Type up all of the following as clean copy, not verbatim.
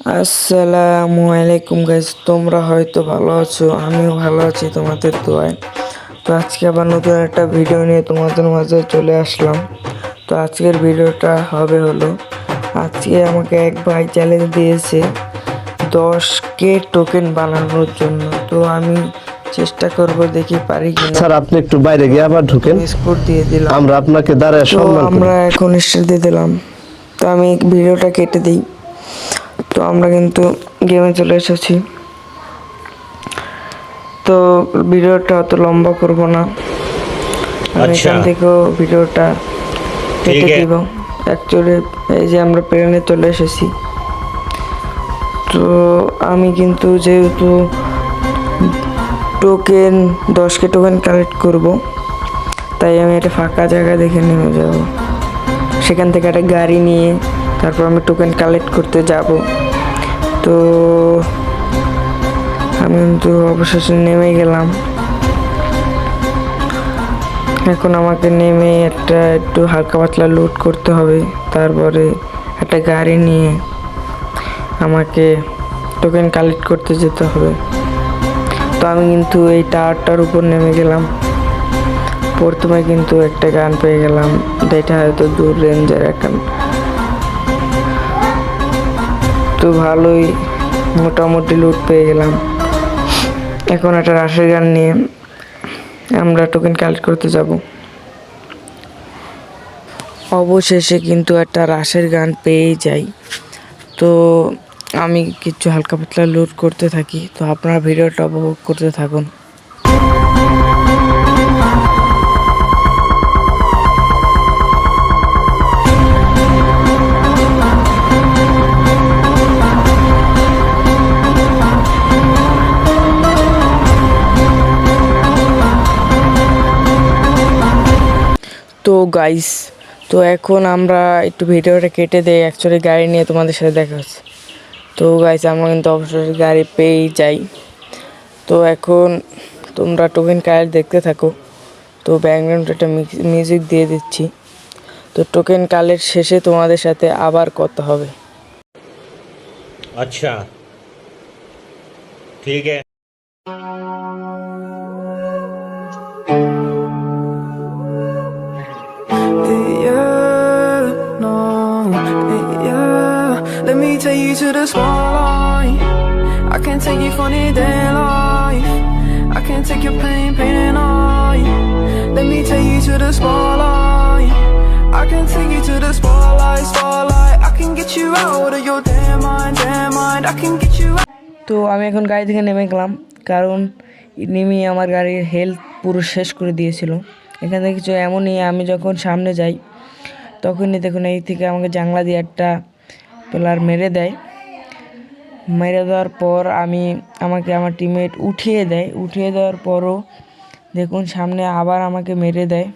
আসসালামু আলাইকুম গাইস, তোমরা হয়তো ভালো আছো, আমিও ভালো আছি তোমাদের দোয়ায়। তো আজকে আবার নতুন একটা ভিডিও নিয়ে তোমাদের মাঝে চলে আসলাম। তো আজকের ভিডিওটা হলো আজকে আমাকে এক ভাই চ্যালেঞ্জ দিয়েছে 10K টোকেন বানানোর জন্য। তো আমি চেষ্টা করব, দেখি পারি কিনা। স্যার আপনি একটু বাইরে গিয়ে আবার ঢুকেন, স্কোর দিয়ে দিলাম, আমরা আপনাকে দাঁড়ায় তো সম্মান করি। আমরা এখন স্টার্ট দিয়ে দিলাম। তো আমি ভিডিওটা কেটে দিই। তো আমরা কিন্তু গেমে চলে এসেছি। তো ভিডিওটা অত লম্বা করব না, আমি এখান থেকেও ভিডিওটা কেটে দিব। অ্যাকচুয়ালি এই যে আমরা প্লেনে চলে এসেছি। তো আমি কিন্তু যেহেতু টোকেন 10K টোকেন কালেক্ট করব, তাই আমি একটা ফাঁকা জায়গা দেখে নেমে যাব। সেখান থেকে একটা গাড়ি নিয়ে তারপর আমি টোকেন কালেক্ট করতে যাব। তো আমি কিন্তু অবশেষে নেমে গেলাম। এখন আমাকে নেমে একটু হালকা পাতলা লুট করতে হবে, তারপরে একটা গাড়ি নিয়ে আমাকে টোকেন কালেক্ট করতে যেতে হবে। তো আমি কিন্তু এই টাওয়ারটার উপর নেমে গেলাম। প্রথমে কিন্তু একটা গান পেয়ে গেলাম, যেটা হয়তো দূর রেঞ্জের একটা। তো ভালোই মোটামুটি লুট পেয়ে গেলাম। এখন একটা রাশের গান নিয়ে আমরা টোকেন কালেক্ট করতে যাব। অবশেষে কিন্তু একটা রাশের গান পেয়ে যাই। তো আমি কিছু হালকা পাতলা লুট করতে থাকি। তো আপনারা ভিডিওটা উপভোগ করতে থাকুন। তো গাইস, তো এখন আমরা একটু ভিডিওটা কেটে দেই। অ্যাকচুয়ালি গাড়ি নিয়ে তোমাদের সাথে দেখা হচ্ছে। তো গাইস, আমরা কিন্তু অবশ্যই গাড়ি পেয়েই যাই। তো এখন তোমরা টোকেন কালেক্ট দেখতে থাকো। তো ব্যাকগ্রাউন্ডে একটা মিউজিক দিয়ে দিচ্ছি। তো টোকেন কালেক্ট শেষে তোমাদের সাথে আবার কথা হবে। अच्छा ठीक है। Let me take you to the small line. I can take you funny day life. I can take your pain and all. Let me take you to the small line. I can take you to the spotlight. I can get you out of your damn mind. I can get you out. তো আমি এখন গাড়ি থেকে নেমে গেলাম, কারণ নেমে আমার গাড়ির হেলথ পুরো শেষ করে দিয়েছিল। এখান থেকে কিছু এমনই, আমি যখন সামনে যাই তখনই দেখুন এই থেকে আমাকে জানলা দিয়ে একটা প্লেয়ার মেরে দেয়। মেরে দেওয়ার পর আমাকে আমার টিমমেট উঠিয়ে দেওয়ার পরও দেখুন সামনে আবার আমাকে মেরে দেয়।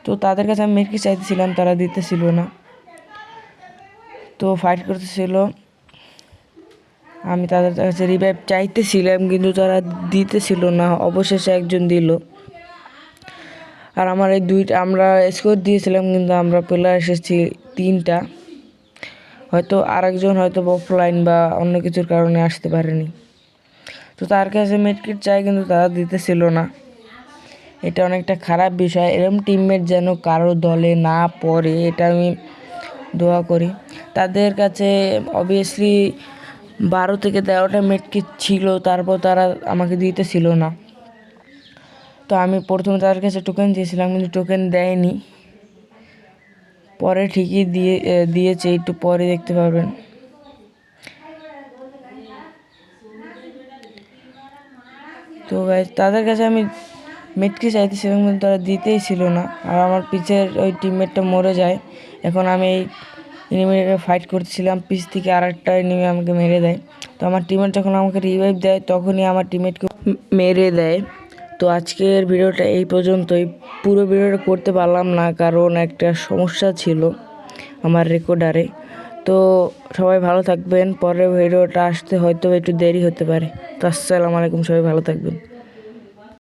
তো তাদের কাছে আমি মেরকি চাইতেছিলাম, তারা দিতেছিল না। তো ফাইট করতেছিল, আমি তাদের কাছে রিভাইভ চাইতেছিলাম, কিন্তু তারা দিতেছিল না। অবশেষে একজন দিল। আর আমার এই আমরা স্কোর দিয়েছিলাম, কিন্তু আমরা প্লেয়ার এসেছি 3টা। হয়তো আরেকজন হয়তো অফলাইন বা অন্য কিছুর কারণে আসতে পারেনি। তো তার কাছে মেডকিট চাই, কিন্তু তারা দিতেছিল না। এটা অনেকটা খারাপ বিষয়। এরকম টিমমেট যেন কারো দলে না পড়ে, এটা আমি দোয়া করি। তাদের কাছে অবভিয়াসলি 12 থেকে 13টা মেডকিট ছিল, তারপর তারা আমাকে দিতেছিল না। তো আমি প্রথমে তাদের কাছে টোকেন দিয়েছিলাম, কিন্তু টোকেন দেয়নি। পরে ঠিকই দিয়েছে, একটু পরে দেখতে পারবেন। তো গাইস, তাদের কাছে আমি মেটকি চাইতেছিলাম, কিন্তু তারা দিতেই ছিল না। আর আমার পিছের ওই টিমমেটটা মরে যায়। এখন আমি এই এনিমিটাকে ফাইট করতেছিলাম, পিছ থেকে আরেকটা এনিমি আমাকে মেরে দেয়। তো আমার টিমমেট যখন আমাকে রিভাইভ দেয়, তখনই আমার টিমমেটকে মেরে দেয়। তো আজকের ভিডিওটা এই পর্যন্তই। পুরো ভিডিওটা করতে পারলাম না, কারণ একটা সমস্যা ছিল আমার রেকর্ডারে। তো সবাই ভালো থাকবেন। পরের ভিডিওটা আসতে হয়তো একটু দেরি হতে পারে। তো আসসালামু আলাইকুম, সবাই ভালো থাকবেন।